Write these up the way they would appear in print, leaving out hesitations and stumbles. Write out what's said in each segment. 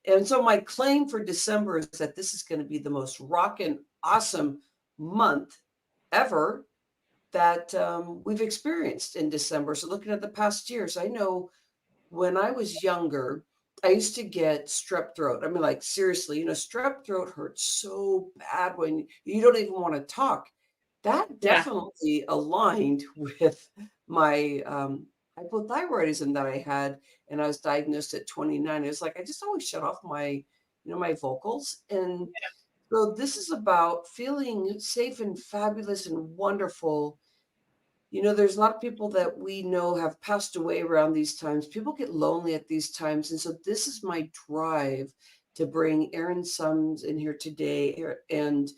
And so my claim for December is that this is going to be the most rockin' awesome month ever that we've experienced in December. So looking at the past years, I know when I was younger, I used to get strep throat. I mean, like seriously, strep throat hurts so bad when you don't even want to talk. That Yeah. definitely aligned with my hypothyroidism that I had, and I was diagnosed at 29. It was like I just always shut off my vocals, and so this is about feeling safe and fabulous and wonderful. There's a lot of people that we know have passed away around these times. People get lonely at these times. And so this is my drive to bring Erin Sums in here today and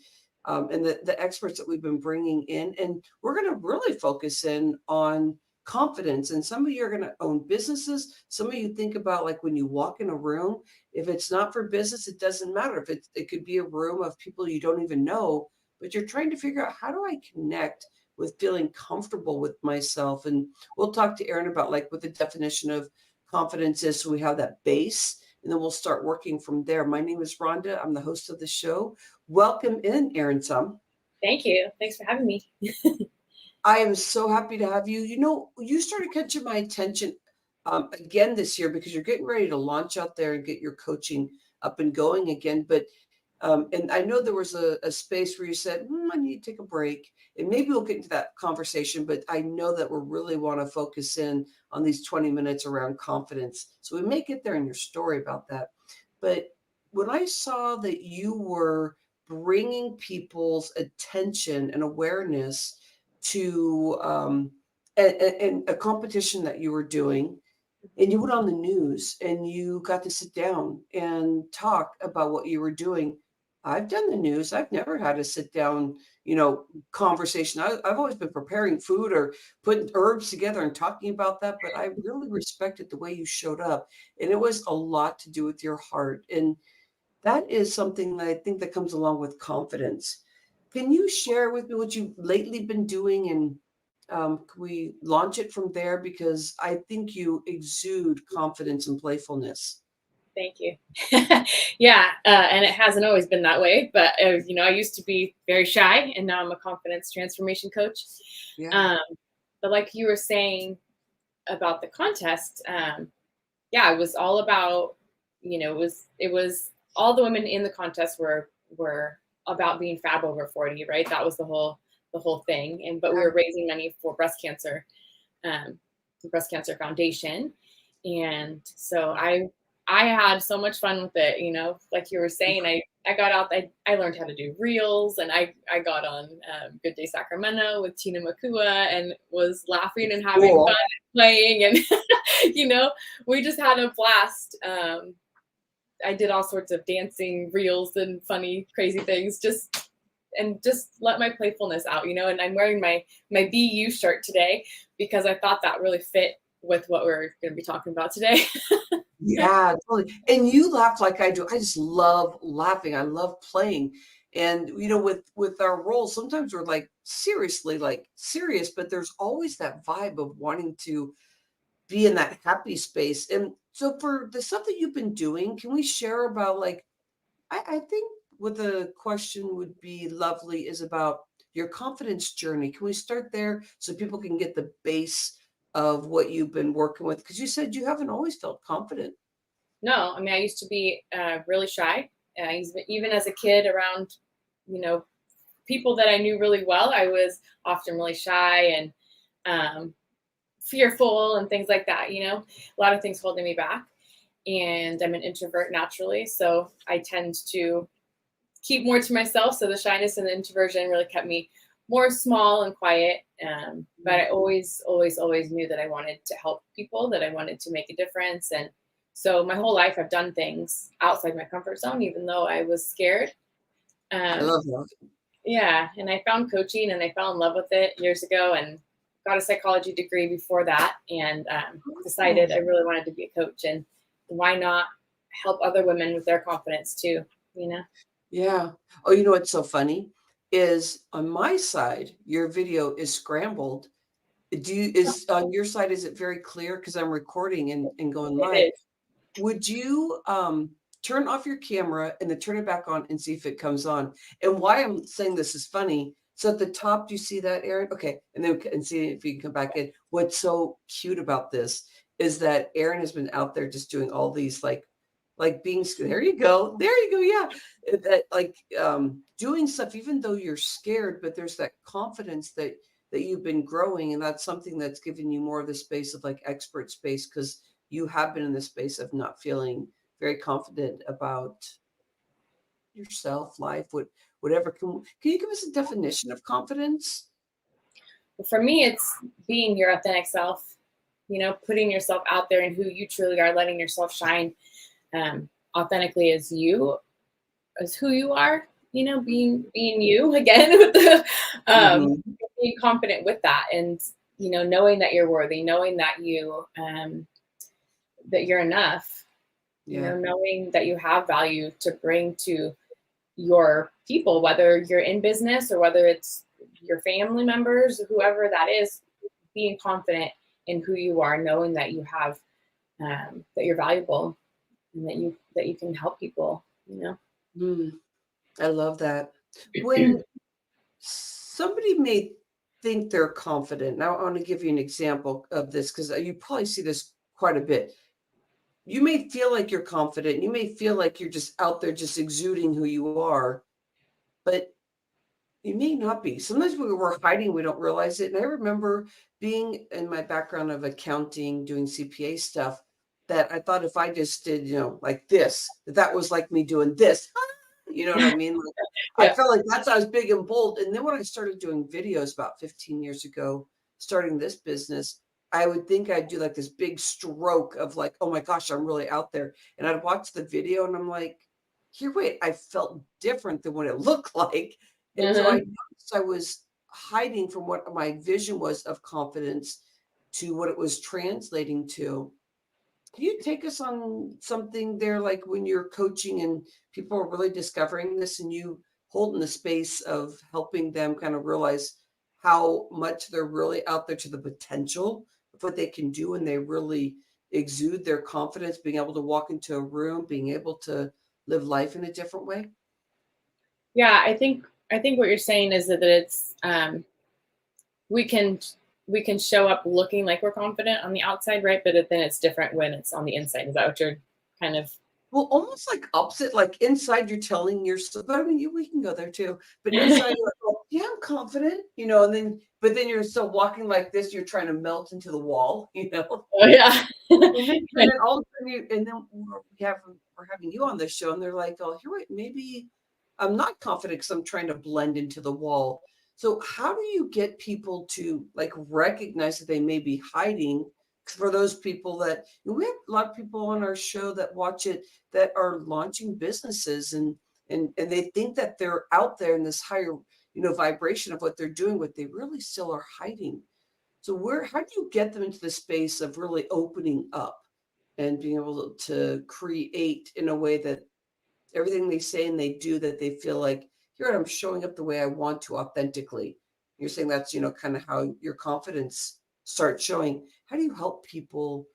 the experts that we've been bringing in. And we're going to really focus in on confidence. And some of you are going to own businesses. Some of you think about like when you walk in a room, if it's not for business, it doesn't matter. If it could be a room of people you don't even know, but you're trying to figure out, how do I connect with feeling comfortable with myself? And we'll talk to Erin about like what the definition of confidence is. So we have that base, and then we'll start working from there. My name is Rhonda. I'm the host of the show. Welcome in, Erin Summ. Thank you. Thanks for having me. I am so happy to have you. You started catching my attention again this year because you're getting ready to launch out there and get your coaching up and going again. And I know there was a space where you said, I need to take a break. And maybe we'll get into that conversation, but I know that we really want to focus in on these 20 minutes around confidence. So we may get there in your story about that. But when I saw that you were bringing people's attention and awareness to and a competition that you were doing, and you went on the news and you got to sit down and talk about what you were doing. I've done the news. I've never had a sit down, conversation. I've always been preparing food or putting herbs together and talking about that. But I really respected the way you showed up. And it was a lot to do with your heart. And that is something that I think that comes along with confidence. Can you share with me what you've lately been doing, and can we launch it from there? Because I think you exude confidence and playfulness. Thank you. Yeah, and it hasn't always been that way, but I used to be very shy, and now I'm a confidence transformation coach. Yeah. Um, but like you were saying about the contest, yeah, it was all about, it was all the women in the contest were about being fab over 40, right? That was the whole thing. But we were raising money for um, the breast cancer foundation. And so I had so much fun with it, like you were saying. I got out, I learned how to do reels, and I got on Good Day Sacramento with Tina Makua and was laughing and having fun Cool. and playing, and we just had a blast. I did all sorts of dancing reels and funny, crazy things, just let my playfulness out, and I'm wearing my BU shirt today because I thought that really fit with what we're going to be talking about today. Yeah, totally. And you laugh like I do. I just love laughing. I love playing. And with our roles, sometimes we're like serious, but there's always that vibe of wanting to be in that happy space. And so for the stuff that you've been doing, can we share about like I think what the question would be lovely is about your confidence journey. Can we start there so people can get the base of what you've been working with? Because you said you haven't always felt confident. No, I mean, I used to be really shy. Even as a kid, around you know people that I knew really well, I was often really shy and fearful and things like that. A lot of things holding me back. And I'm an introvert naturally, so I tend to keep more to myself. So the shyness and the introversion really kept me more small and quiet. But I always, always, always knew that I wanted to help people, that I wanted to make a difference. And so my whole life I've done things outside my comfort zone, even though I was scared. I Um, love that. yeah. And I found coaching and I fell in love with it years ago and got a psychology degree before that, and Oh, decided I really wanted to be a coach. And why not help other women with their confidence too, you know? yeah. Oh, you know what's so funny is on my side, your video is scrambled. Is on your side, is it very clear? Because I'm recording and going It live. is. Would you turn off your camera and then turn it back on and see if it comes on. And why I'm saying this is funny. So at the top, do you see that, Erin? Okay. And then and see if you can come back in. What's so cute about this is that Erin has been out there just doing all these like being, there you go. There you go. Yeah. That like doing stuff, even though you're scared, but there's that confidence that you've been growing. And that's something that's given you more of the space of like expert space, because you have been in the space of not feeling very confident about yourself, life, whatever. Can you give us a definition of confidence? For me, it's being your authentic self, putting yourself out there and who you truly are, letting yourself shine authentically as who you are, being you again with the Mhm. being confident with that, and knowing that you're worthy, knowing that that you're enough, Yeah. knowing that you have value to bring to your people, whether you're in business or whether it's your family members, whoever that is, being confident in who you are, knowing that you have that you're valuable and that you can help people. Mm, I love that. When somebody may think they're confident, now I want to give you an example of this because you probably see this quite a bit. You may feel like you're confident. You may feel like you're just out there just exuding who you are, but you may not be. Sometimes we're hiding, we don't realize it. And I remember being in my background of accounting, doing CPA stuff, that I thought if I just did, like this, that was like me doing this. You know what I mean? Like, I Yeah. felt like that's I was big and bold. And then when I started doing videos about 15 years ago, starting this business, I would think I'd do like this big stroke of like, oh my gosh, I'm really out there. And I'd watch the video and I'm like, here, wait, I felt different than what it looked like. And so I Mhm. noticed I was hiding from what my vision was of confidence to what it was translating to. Can you take us on something there, like when you're coaching and people are really discovering this and you hold in the space of helping them kind of realize how much they're really out there to the potential of what they can do and they really exude their confidence, being able to walk into a room, being able to live life in a different way? Yeah, I think what you're saying is that it's we can we can show up looking like we're confident on the outside, right? But then it's different when it's on the inside. Is that what you're kind of? Well, almost like opposite, like inside you're telling yourself, but I mean, we can go there too. But inside you're like, oh, yeah, I'm confident, and then, but then you're still walking like this, you're trying to melt into the wall, Oh yeah. and then all of a sudden, and then we're having you on this show, and they're like, oh, here, wait, maybe I'm not confident because I'm trying to blend into the wall. So, how do you get people to like recognize that they may be hiding? For those people that we have a lot of people on our show that watch it that are launching businesses and they think that they're out there in this higher vibration of what they're doing, but they really still are hiding. So how do you get them into the space of really opening up and being able to create in a way that everything they say and they do, that they feel like, here I'm showing up the way I want to authentically? You're saying that's, kind of how your confidence starts showing. How do you help people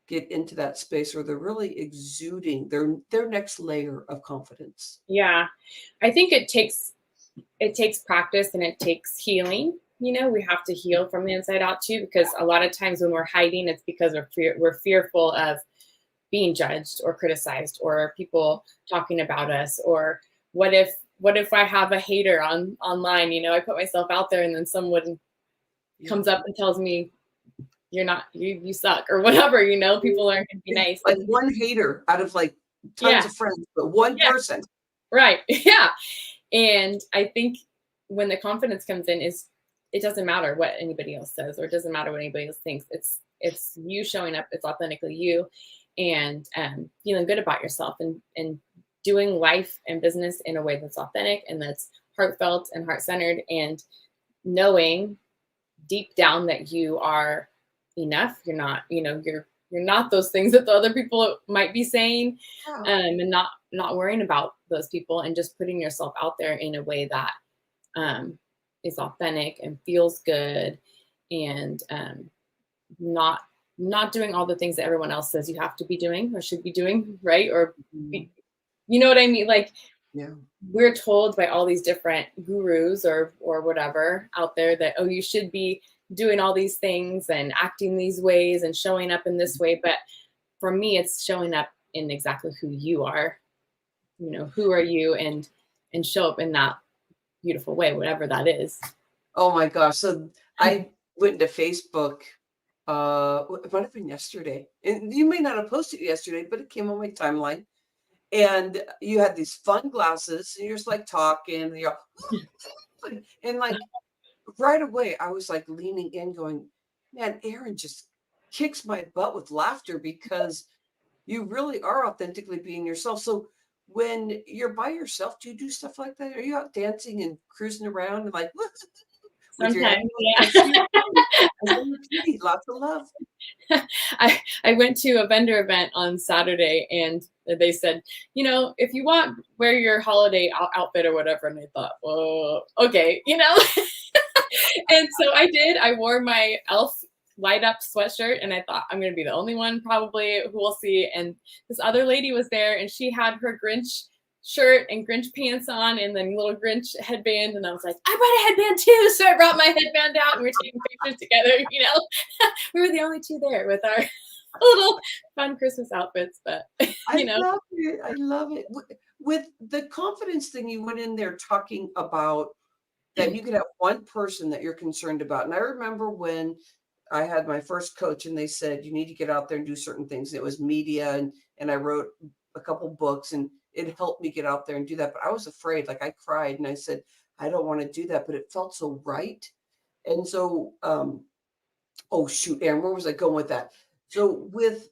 get into that space where they're really exuding their next layer of confidence? Yeah, I think it takes practice and it takes healing. We have to heal from the inside out too, because a lot of times when we're hiding, it's because we're fearful of being judged or criticized or people talking about us, or what if I have a hater online. I put myself out there and then someone Yeah. comes up and tells me you're not you suck or whatever. People aren't going to be nice. Like And one hater out of like tons yeah, of friends, but one yeah, person. right. Yeah. And I think when the confidence comes in, is it doesn't matter what anybody else says, or it doesn't matter what anybody else thinks. It's you showing up, it's authentically you, and feeling good about yourself, and doing life and business in a way that's authentic and that's heartfelt and heart-centered, and knowing deep down that you are enough. You're not those things that the other people might be saying, Yeah. and not worrying about those people, and just putting yourself out there in a way that um, is authentic and feels good, and not doing all the things that everyone else says you have to be doing or should be doing, right? Or Mhm. You know what I mean? Like, Yeah. we're told by all these different gurus or whatever out there that, oh, you should be doing all these things and acting these ways and showing up in this way. But for me, it's showing up in exactly who you are. You know, who are you, and show up in that beautiful way, whatever that is. Oh my gosh. So I went to Facebook, it might have been yesterday. And you may not have posted it yesterday, but it came on my timeline. And you had these fun glasses, and you're just like talking, and you're and like right away, I was like leaning in, going, man, Erin just kicks my butt with laughter because you really are authentically being yourself. So when you're by yourself, do you do stuff like that? Are you out dancing and cruising around and like with your Sometimes, headphones? I see yeah. your kitty. I see your kitty. Lots of love. I went to a vendor event on Saturday, and they said, you know, if you want, wear your holiday outfit or whatever. And I thought, oh, okay, you know. And so I did. I wore my elf light up sweatshirt, and I thought I'm going to be the only one probably who will see. And this other lady was there, and she had her Grinch shirt and Grinch pants on, and then little Grinch headband. And I was like, I brought a headband too. So I brought my headband out, and we were taking pictures together. You know, we were the only two there with our little fun Christmas outfits. But I you know, love it. I love it. With the confidence thing, you went in there talking about that you could have one person that you're concerned about. And I remember when I had my first coach and they said, you need to get out there and do certain things. It was media and I wrote a couple books and it helped me get out there and do that. But I was afraid, like I cried and I said, I don't want to do that, but it felt so right. And so, oh shoot, Aaron, where was I going with that? So with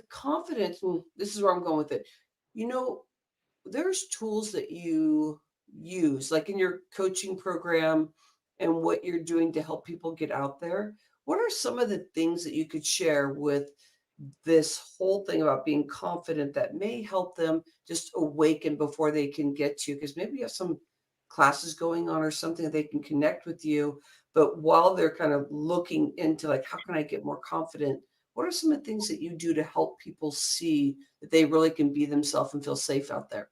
confidence, this is where I'm going with it. You know, there's tools that you use, like in your coaching program and what you're doing to help people get out there. What are some of the things that you could share with this whole thing about being confident that may help them just awaken before they can get to you? Because maybe you have some classes going on or something that they can connect with you. But while they're kind of looking into like, how can I get more confident? What are some of the things that you do to help people see that they really can be themselves and feel safe out there?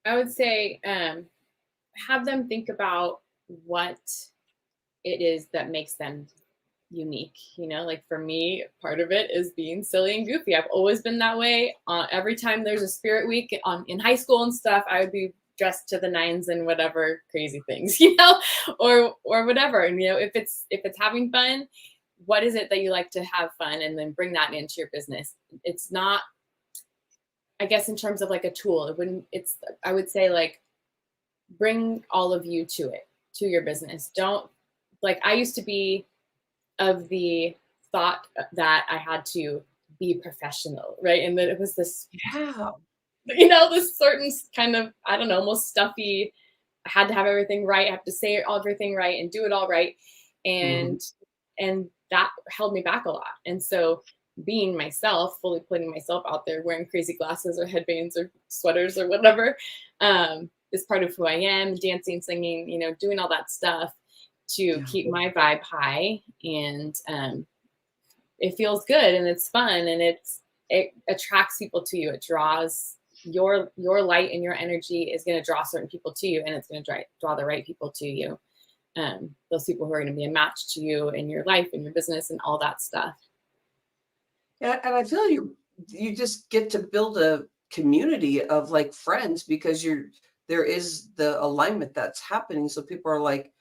I would say have them think about what it is that makes them unique. You know, like for me, part of it is being silly and goofy. I've always been that way. Every time there's a spirit week in high school and stuff, I would be dressed to the nines and whatever crazy things, you know, or whatever. And you know, if it's having fun, what is it that you like to have fun, and then bring that into your business. It's not, I guess, in terms of like a tool. It wouldn't. It's, I would say, like, bring all of you to it, to your business. Don't, like, I used to be of the thought that I had to be professional, right? And that it was this, Yeah. you know, this certain kind of, I don't know, almost stuffy, I had to have everything right. I have to say everything right and do it all right. Mhm. And that held me back a lot. And so being myself, fully putting myself out there, wearing crazy glasses or headbands or sweaters or whatever, is part of who I am. Dancing, singing, you know, doing all that stuff to Yeah. keep my vibe high. And it feels good and it's fun, and it attracts people to you. It draws your light, and your energy is going to draw certain people to you, and it's going to draw the right people to you. Those people who are going to be a match to you in your life and your business and all that stuff. Yeah, and I feel you just get to build a community of like friends because there is the alignment that's happening. So people are like,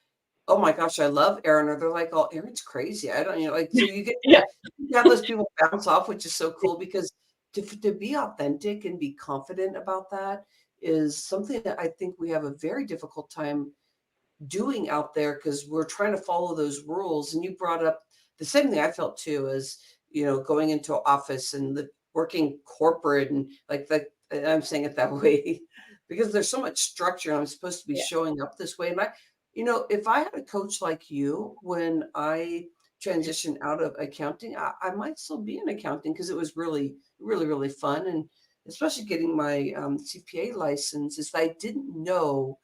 oh my gosh, I love Erin, or they're like, oh, Erin's crazy. I don't, like, so you get Yeah. to have those people bounce off, which is so cool because to be authentic and be confident about that is something that I think we have a very difficult time doing out there because we're trying to follow those rules. And you brought up the same thing I felt too is, going into an office and working corporate and like that. And I'm saying it that way because there's so much structure. I'm supposed to be Yeah. showing up this way. And if I had a coach like you when I transitioned out of accounting, I might still be in accounting because it was really, really, really fun. And especially getting my CPA license is that I didn't know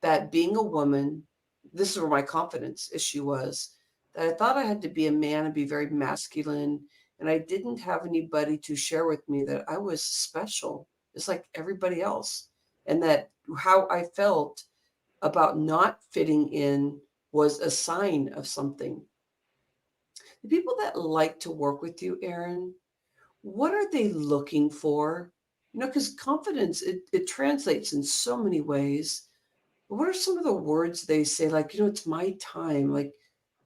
that being a woman, this is where my confidence issue was, that I thought I had to be a man and be very masculine. And I didn't have anybody to share with me that I was special. just like everybody else. And that how I felt about not fitting in was a sign of something. The people that like to work with you, Erin, what are they looking for? Because confidence, it translates in so many ways. But what are some of the words they say, like, it's my time? Like,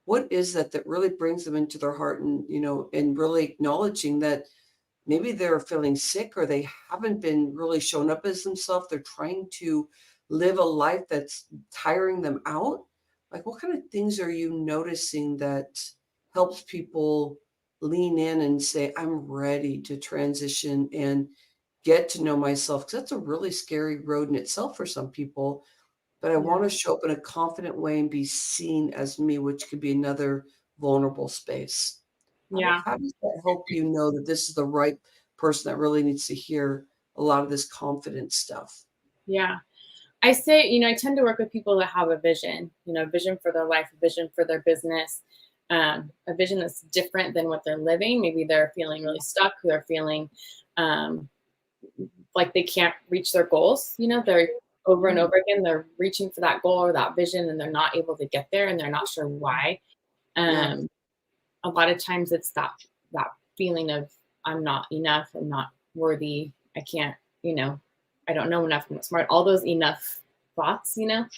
what is that that really brings them into their heart and, and really acknowledging that maybe they're feeling sick or they haven't been really showing up as themselves. They're trying to live a life that's tiring them out. Like, what kind of things are you noticing that helps people lean in and say, I'm ready to transition and get to know myself? Because that's a really scary road in itself for some people. But I Yeah. want to show up in a confident way and be seen as me, which could be another vulnerable space. Yeah. How does that help you know that this is the right person that really needs to hear a lot of this confidence stuff? Yeah. I say, I tend to work with people that have a vision, a vision for their life, a vision for their business, a vision that's different than what they're living. Maybe they're feeling really stuck, they're feeling um, like they can't reach their goals. They're over and Mm, over again, they're reaching for that goal or that vision and they're not able to get there and they're not sure why. yeah. Um, a lot of times it's that feeling of I'm not enough, I'm not worthy, I can't, you know, I don't know enough, I'm not smart. All those enough thoughts, that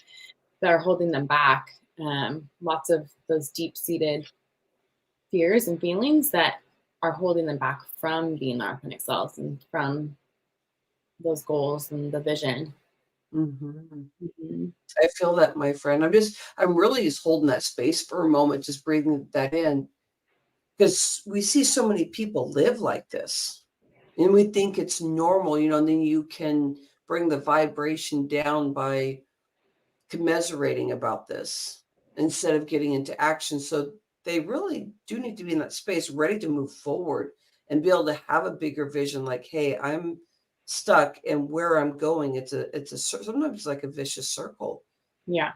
are holding them back. Lots of those deep-seated fears and feelings that are holding them back from being their authentic selves and from those goals and the vision. Mhm. Mhm. I feel that, my friend. I'm really just holding that space for a moment, just breathing that in, because we see so many people live like this, and we think it's normal, and then you can bring the vibration down by commiserating about this instead of getting into action. So they really do need to be in that space, ready to move forward and be able to have a bigger vision. Like, hey, I'm stuck, and where I'm going, sometimes it's like a vicious circle. Yeah.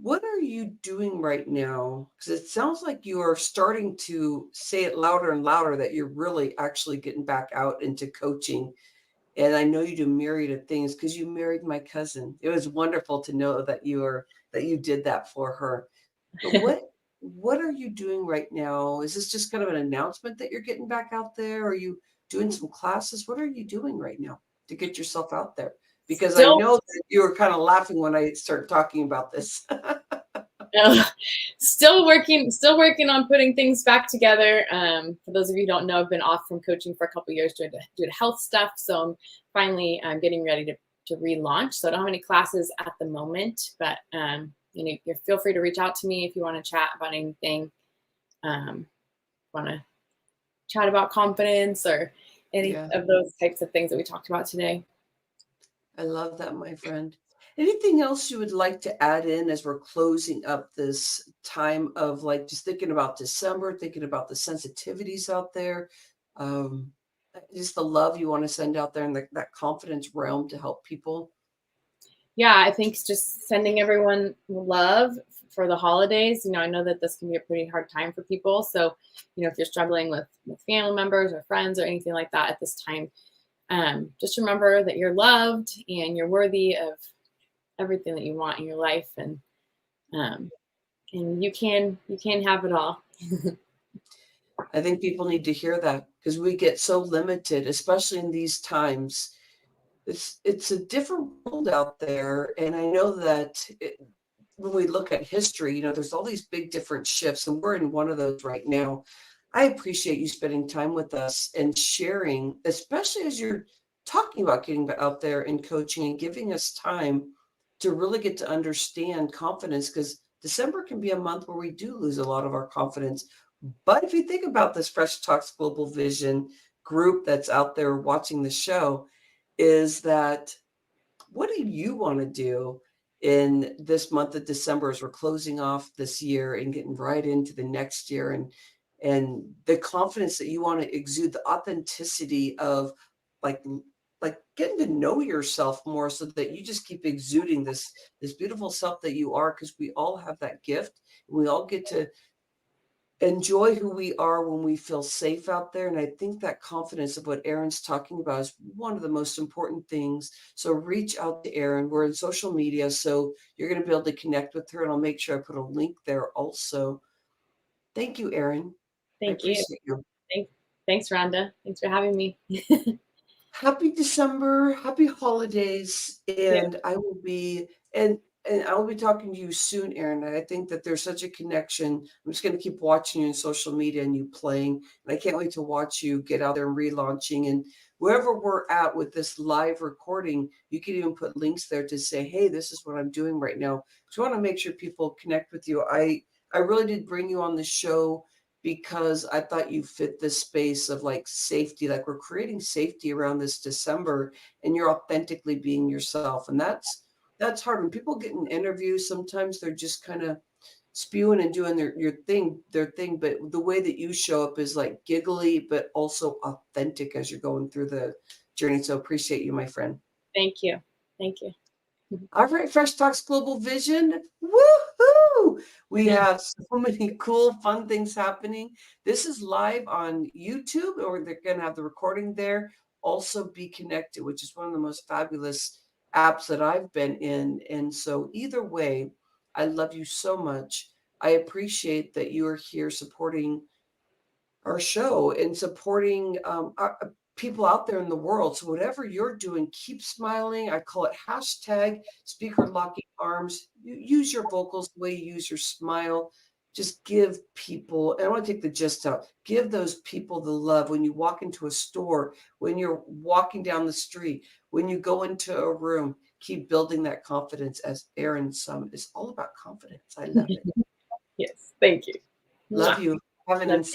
What are you doing right now? Because it sounds like you are starting to say it louder and louder that you're really actually getting back out into coaching. And I know you do myriad of things because you married my cousin. It was wonderful to know that you did that for her. But what are you doing right now? Is this just kind of an announcement that you're getting back out there? Are you doing some classes? What are you doing right now to get yourself out there? Because I Still know that you were kind of laughing when I started talking about this. Uh, still working on putting things back together. For those of you who don't know, I've been off from coaching for a couple years due to health stuff. So I'm finally getting ready to relaunch. So I don't have any classes at the moment, but you feel free to reach out to me if you want to chat about anything. Want to chat about confidence or any Yeah. of those types of things that we talked about today. I love that, my friend. Anything else you would like to add in as we're closing up this time of like just thinking about December, thinking about the sensitivities out there, um, just the love you want to send out there in that confidence realm to help people? Yeah, I think just sending everyone love for the holidays. I know that this can be a pretty hard time for people. So, if you're struggling with family members or friends or anything like that at this time, just remember that you're loved and you're worthy of everything that you want in your life, um, and you can have it all. I think people need to hear that because we get so limited, especially in these times. It's a different world out there, and I know that when we look at history, there's all these big different shifts, and we're in one of those right now. I appreciate you spending time with us and sharing, especially as you're talking about getting out there and coaching and giving us time to really get to understand confidence because December can be a month where we do lose a lot of our confidence. But if you think about this Fresh Talks Global Vision group that's out there watching the show, is that what do you want to do in this month of December as we're closing off this year and getting right into the next year and the confidence that you want to exude, the authenticity of like like getting to know yourself more so that you just keep exuding this beautiful self that you are because we all have that gift. We all get to enjoy who we are when we feel safe out there. And I think that confidence of what Erin's talking about is one of the most important things. So reach out to Erin. We're in social media, so you're going to be able to connect with her. And I'll make sure I put a link there also. Thank you, Erin. I Thank you. appreciate you. Thanks, Rhonda. Thanks for having me. Happy December, happy holidays, Yeah. and I will be and I will be talking to you soon, Erin. I think that there's such a connection. I'm just going to keep watching you on social media and you playing, and I can't wait to watch you get out there and relaunching. And wherever we're at with this live recording, you can even put links there to say, "Hey, this is what I'm doing right now." So I want to make sure people connect with you. I really did bring you on the show because I thought you fit this space of like safety, like we're creating safety around this December and you're authentically being yourself. And that's hard. When people get in interviews, sometimes they're just kind of spewing and doing their thing, but the way that you show up is like giggly, but also authentic as you're going through the journey. So appreciate you, my friend. Thank you. Thank you. All right, Fresh Talks Global Vision. Woohoo! We have so many cool, fun things happening. This is live on YouTube, or they're going to have the recording there. Also, Be Connected, which is one of the most fabulous apps that I've been in. And so, either way, I love you so much. I appreciate that you are here supporting our show and supporting people out there in the world. So whatever you're doing, keep smiling. I call it hashtag speaker locking arms. You use your vocals the way you use your smile. Just give people, and I want to take the gist out, give those people the love when you walk into a store, when you're walking down the street, when you go into a room. Keep building that confidence as Erin Summ is all about confidence. I love it. Yes. Thank you. Love Mwah. you. Have an Love insight.